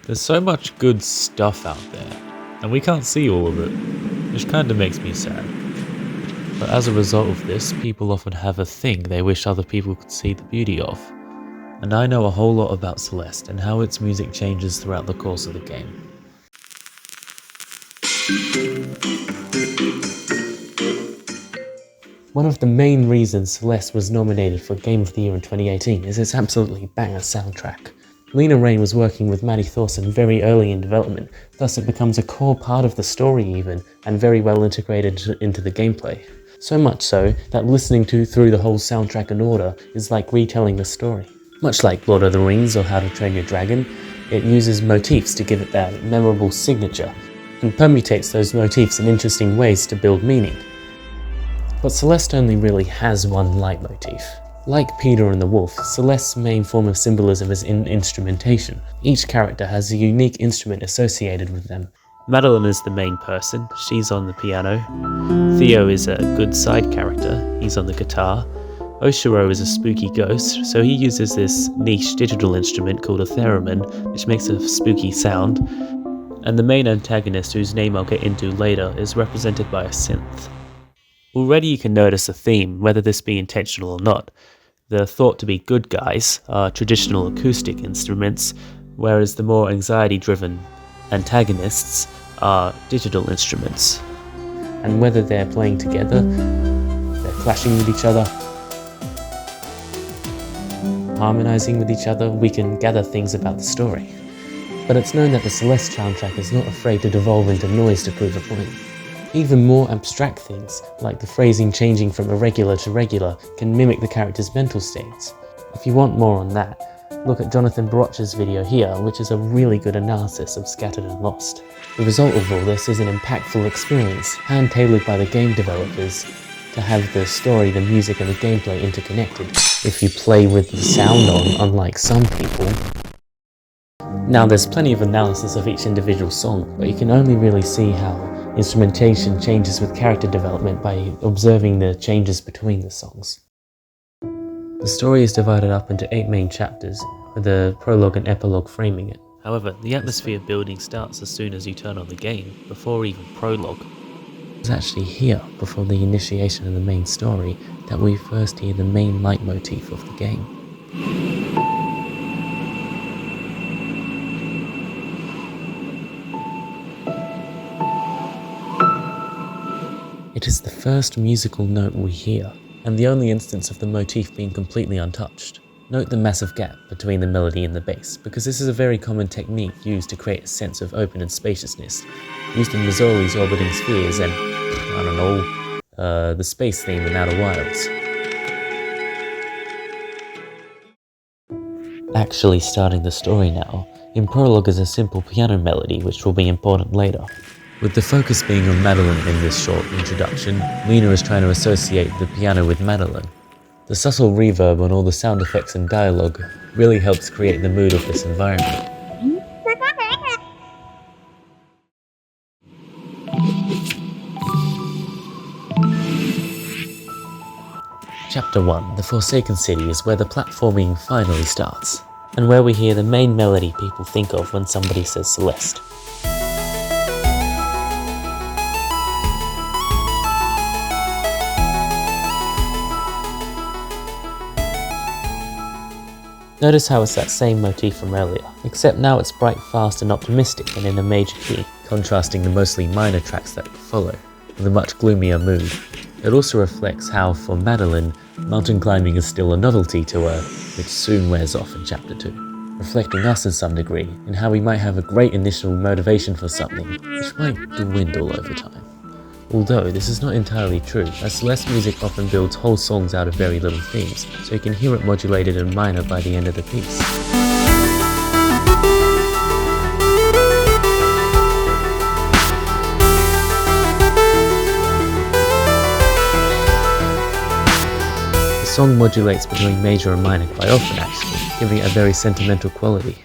There's so much good stuff out there, and we can't see all of it, which kinda makes me sad. But as a result of this, people often have a thing they wish other people could see the beauty of. And I know a whole lot about Celeste and how its music changes throughout the course of the game. One of the main reasons Celeste was nominated for Game of the Year in 2018 is its absolutely banger soundtrack. Lena Raine was working with Matty Thorson very early in development, thus it becomes a core part of the story even, and very well integrated into the gameplay. So much so that listening through the whole soundtrack in order is like retelling the story. Much like Lord of the Rings or How to Train Your Dragon, it uses motifs to give it that memorable signature, and permutates those motifs in interesting ways to build meaning. But Celeste only really has one leitmotif. Like Peter and the Wolf, Celeste's main form of symbolism is in instrumentation. Each character has a unique instrument associated with them. Madeline is the main person, she's on the piano. Theo is a good side character, he's on the guitar. Oshiro is a spooky ghost, so he uses this niche digital instrument called a theremin, which makes a spooky sound. And the main antagonist, whose name I'll get into later, is represented by a synth. Already you can notice a theme, whether this be intentional or not. The thought to be good guys are traditional acoustic instruments, whereas the more anxiety-driven antagonists are digital instruments. And whether they're playing together, they're clashing with each other, harmonizing with each other, we can gather things about the story. But it's known that the Celeste soundtrack is not afraid to devolve into noise to prove a point. Even more abstract things, like the phrasing changing from irregular to regular, can mimic the character's mental states. If you want more on that, look at Jonathan Broch's video here, which is a really good analysis of Scattered and Lost. The result of all this is an impactful experience, hand-tailored by the game developers to have the story, the music and the gameplay interconnected, if you play with the sound on, unlike some people. Now there's plenty of analysis of each individual song, but you can only really see how instrumentation changes with character development by observing the changes between the songs. The story is divided up into 8 main chapters, with a prologue and epilogue framing it. However, the atmosphere building starts as soon as you turn on the game, before even prologue. It's actually here, before the initiation of the main story, that we first hear the main leitmotif of the game. It is the first musical note we hear, and the only instance of the motif being completely untouched. Note the massive gap between the melody and the bass, because this is a very common technique used to create a sense of open and spaciousness, used in Mazzoli's Orbiting Spheres and, the space theme in Outer Wilds. Actually starting the story now, in prologue is a simple piano melody which will be important later. With the focus being on Madeline in this short introduction, Lena is trying to associate the piano with Madeline. The subtle reverb on all the sound effects and dialogue really helps create the mood of this environment. Chapter 1, The Forsaken City, is where the platforming finally starts, and where we hear the main melody people think of when somebody says Celeste. Notice how it's that same motif from earlier, except now it's bright, fast and optimistic and in a major key, contrasting the mostly minor tracks that follow, with a much gloomier mood. It also reflects how, for Madeline, mountain climbing is still a novelty to her, which soon wears off in Chapter 2, reflecting us in some degree, in how we might have a great initial motivation for something, which might dwindle over time. Although this is not entirely true, as Celeste music often builds whole songs out of very little themes, so you can hear it modulated in minor by the end of the piece. The song modulates between major and minor quite often actually, giving it a very sentimental quality.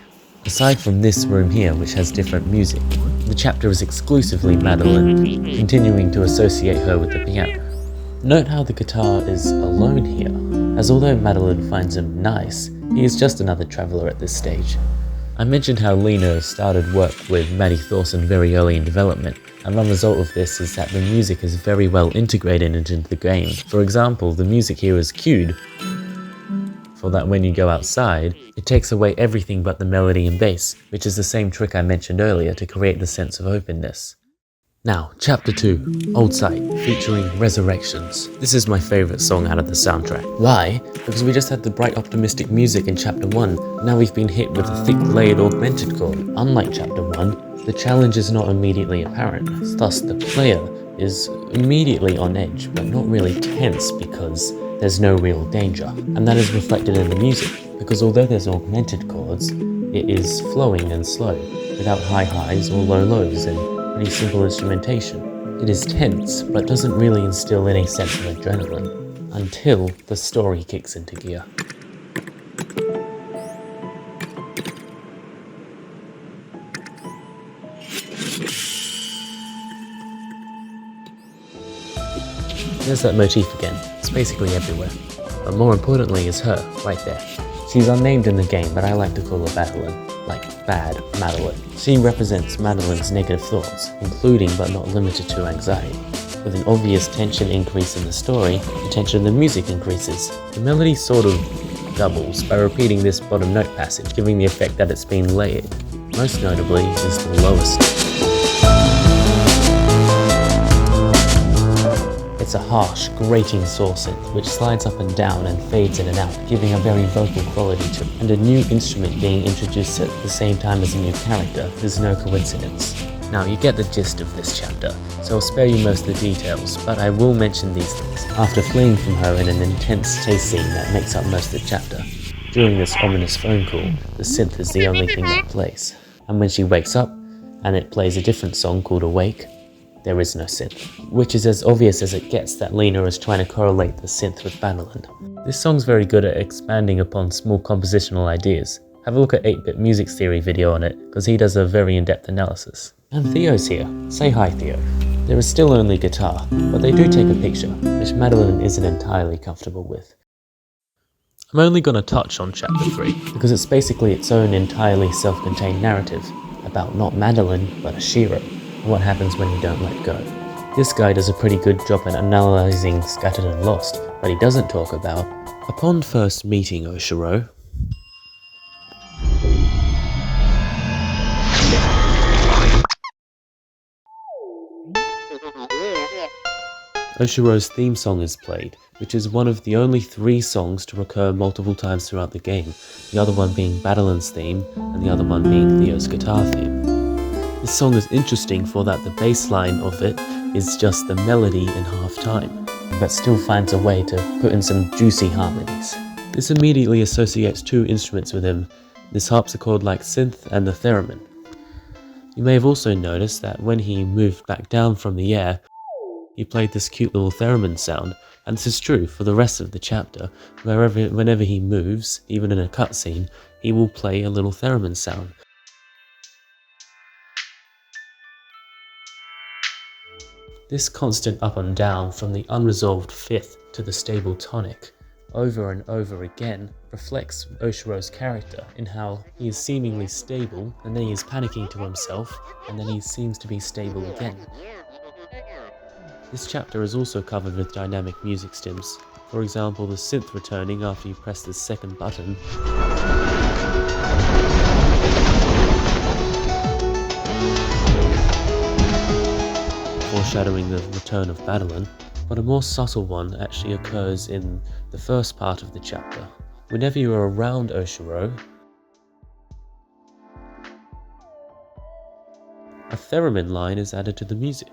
Aside from this room here, which has different music, the chapter is exclusively Madeline, continuing to associate her with the piano. Note how the guitar is alone here, as although Madeline finds him nice, he is just another traveller at this stage. I mentioned how Lena started work with Maddie Thorson very early in development, and one result of this is that the music is very well integrated into the game. For example, the music here is cued for that when you go outside, it takes away everything but the melody and bass, which is the same trick I mentioned earlier to create the sense of openness. Now, Chapter 2, Old Sight, featuring Resurrections. This is my favourite song out of the soundtrack. Why? Because we just had the bright optimistic music in Chapter 1, now we've been hit with a thick layered augmented chord. Unlike Chapter 1, the challenge is not immediately apparent, thus the player is immediately on edge, but not really tense because there's no real danger. And that is reflected in the music, because although there's augmented chords, it is flowing and slow, without high highs or low lows and pretty simple instrumentation. It is tense, but doesn't really instill any sense of adrenaline, until the story kicks into gear. There's that motif again, it's basically everywhere. But more importantly is her, right there. She's unnamed in the game, but I like to call her Madeline. Like bad Madeline. She represents Madeline's negative thoughts, including but not limited to anxiety. With an obvious tension increase in the story, the tension in the music increases. The melody sort of doubles by repeating this bottom note passage, giving the effect that it's been layered. Most notably is the lowest. It's a harsh, grating saw synth, which slides up and down and fades in and out, giving a very vocal quality to it. And a new instrument being introduced at the same time as a new character is no coincidence. Now, you get the gist of this chapter, so I'll spare you most of the details, but I will mention these things. After fleeing from her in an intense chase scene that makes up most of the chapter, during this ominous phone call, the synth is the only thing that plays. And when she wakes up, and it plays a different song called Awake, there is no synth, which is as obvious as it gets that Lena is trying to correlate the synth with Madeline. This song's very good at expanding upon small compositional ideas. Have a look at 8-Bit Music Theory video on it, because he does a very in-depth analysis. And Theo's here. Say hi, Theo. There is still only guitar, but they do take a picture, which Madeline isn't entirely comfortable with. I'm only going to touch on Chapter 3, because it's basically its own entirely self-contained narrative, about not Madeline, but Ashiro, and what happens when you don't let go. This guy does a pretty good job at analysing Scattered and Lost, but he doesn't talk about, upon first meeting Oshiro, Oshiro's theme song is played, which is one of the only 3 songs to recur multiple times throughout the game, the other one being Madeline's theme, and the other one being Theo's guitar theme. This song is interesting for that the bass line of it is just the melody in half time, but still finds a way to put in some juicy harmonies. This immediately associates 2 instruments with him, this harpsichord-like synth and the theremin. You may have also noticed that when he moved back down from the air, he played this cute little theremin sound, and this is true for the rest of the chapter. Whenever he moves, even in a cutscene, he will play a little theremin sound. This constant up and down from the unresolved 5th to the stable tonic, over and over again, reflects Oshiro's character in how he is seemingly stable, and then he is panicking to himself, and then he seems to be stable again. This chapter is also covered with dynamic music stims. For example, the synth returning after you press the second button, foreshadowing the return of Madeline, but a more subtle one actually occurs in the first part of the chapter. Whenever you are around Oshiro, a theremin line is added to the music.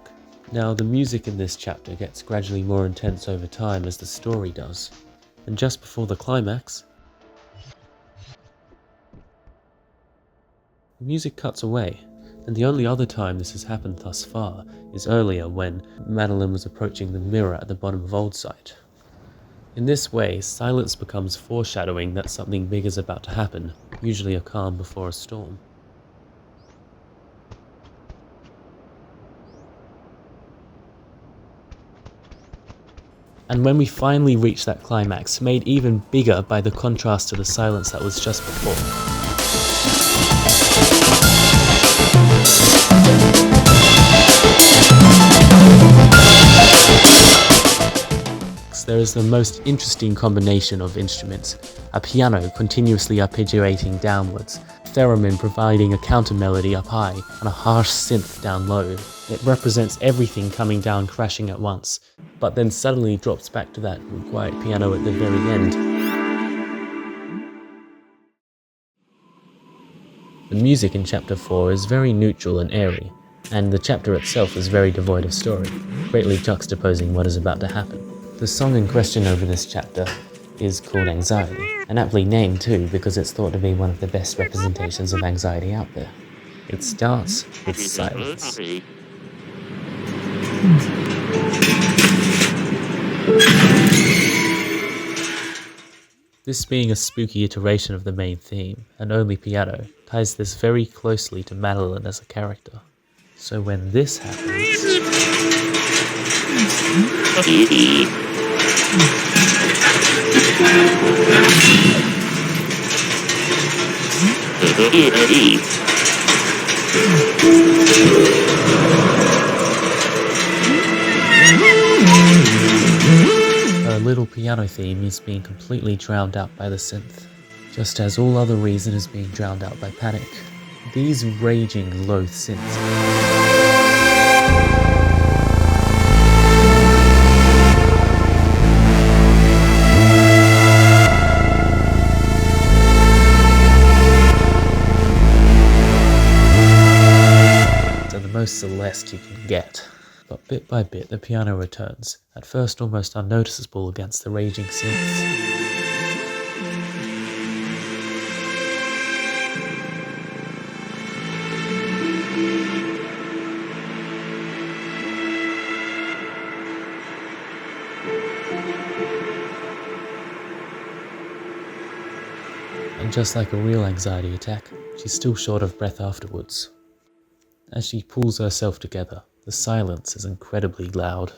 Now, the music in this chapter gets gradually more intense over time as the story does, and just before the climax, the music cuts away, and the only other time this has happened thus far is earlier when Madeline was approaching the mirror at the bottom of Old Sight. In this way, silence becomes foreshadowing that something big is about to happen, usually a calm before a storm. And when we finally reach that climax, made even bigger by the contrast to the silence that was just before, there is the most interesting combination of instruments: a piano continuously arpeggiating downwards, a theremin providing a counter melody up high, and a harsh synth down low. It represents everything coming down crashing at once, but then suddenly drops back to that quiet piano at the very end. The music in Chapter 4 is very neutral and airy, and the chapter itself is very devoid of story, greatly juxtaposing what is about to happen. The song in question over this chapter is called Anxiety, and aptly named too because it's thought to be one of the best representations of anxiety out there. It starts with silence. This being a spooky iteration of the main theme, and only piano, ties this very closely to Madeline as a character. So when this happens... Her little piano theme is being completely drowned out by the synth, just as all other reason is being drowned out by panic. These raging, low synths are the most Celeste you can get. But bit by bit the piano returns, at first almost unnoticeable against the raging synths. And just like a real anxiety attack, she's still short of breath afterwards. As she pulls herself together, the silence is incredibly loud.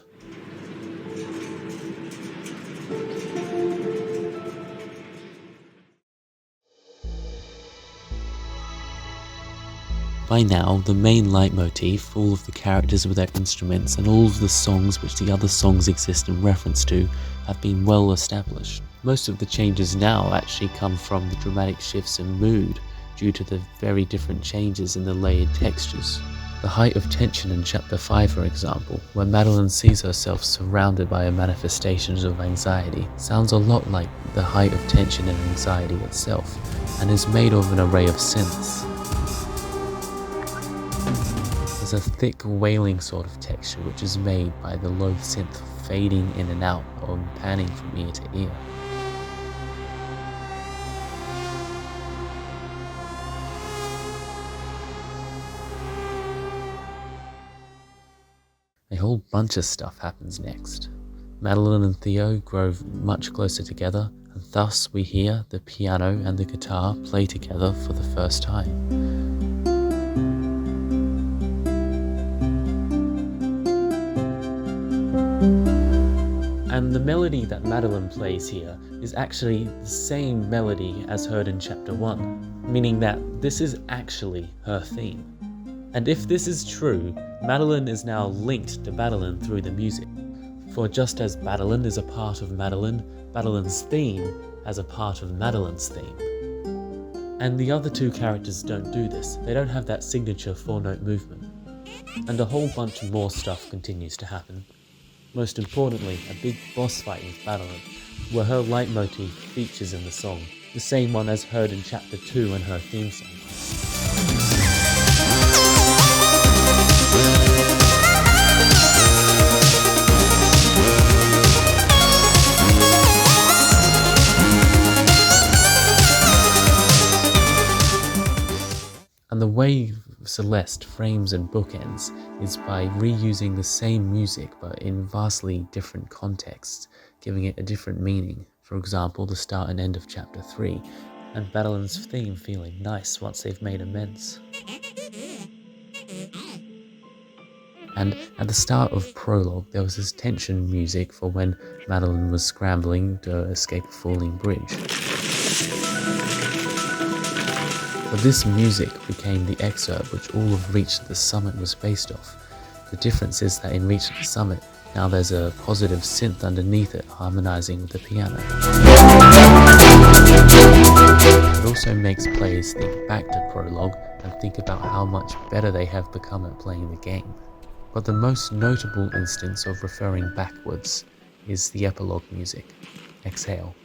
By now, the main leitmotif, all of the characters with their instruments, and all of the songs which the other songs exist in reference to, have been well established. Most of the changes now actually come from the dramatic shifts in mood due to the very different changes in the layered textures. The height of tension in Chapter 5, for example, where Madeline sees herself surrounded by manifestations of anxiety, sounds a lot like the height of tension and anxiety itself, and is made of an array of synths. There's a thick wailing sort of texture which is made by the low synth fading in and out or panning from ear to ear. A whole bunch of stuff happens next. Madeline and Theo grow much closer together, and thus we hear the piano and the guitar play together for the first time. And the melody that Madeline plays here is actually the same melody as heard in Chapter 1, meaning that this is actually her theme. And if this is true, Madeline is now linked to Madeline through the music. For just as Madeline is a part of Madeline, Madeline's theme as a part of Madeline's theme. And the other two characters don't do this. They don't have that signature 4-note movement. And a whole bunch more stuff continues to happen. Most importantly, a big boss fight with Madeline, where her leitmotif features in the song, the same one as heard in Chapter 2 and her theme song. And the way Celeste frames and bookends is by reusing the same music but in vastly different contexts, giving it a different meaning. For example, the start and end of Chapter 3, and Madeline's theme feeling nice once they've made amends. And at the start of Prologue, there was this tension music for when Madeline was scrambling to escape a falling bridge. But this music became the excerpt which all of Reach to the Summit was based off. The difference is that in Reach to the Summit, Now there's a positive synth underneath it, harmonizing with the piano. It also makes players think back to Prologue and think about how much better they have become at playing the game. But the most notable instance of referring backwards is the epilogue music, Exhale.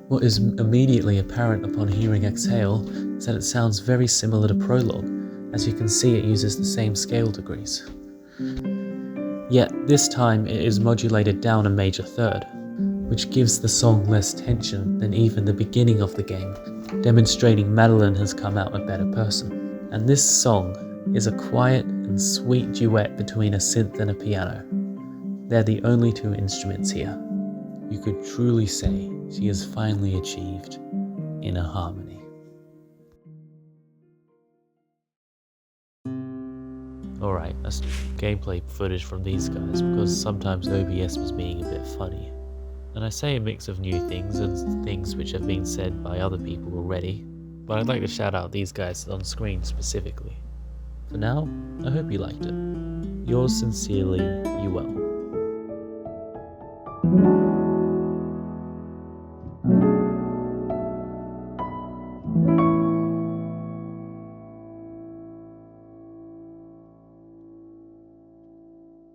What is immediately apparent upon hearing Exhale is that it sounds very similar to Prologue. As you can see, it uses the same scale degrees. Yet this time it is modulated down a major third, which gives the song less tension than even the beginning of the game, demonstrating Madeline has come out a better person. And this song is a quiet and sweet duet between a synth and a piano. They're the only two instruments here. You could truly say she has finally achieved inner harmony. Alright, that's gameplay footage from these guys because sometimes OBS was being a bit funny. And I say a mix of new things and things which have been said by other people already, but I'd like to shout out these guys on screen specifically. For now, I hope you liked it. Yours sincerely, UL.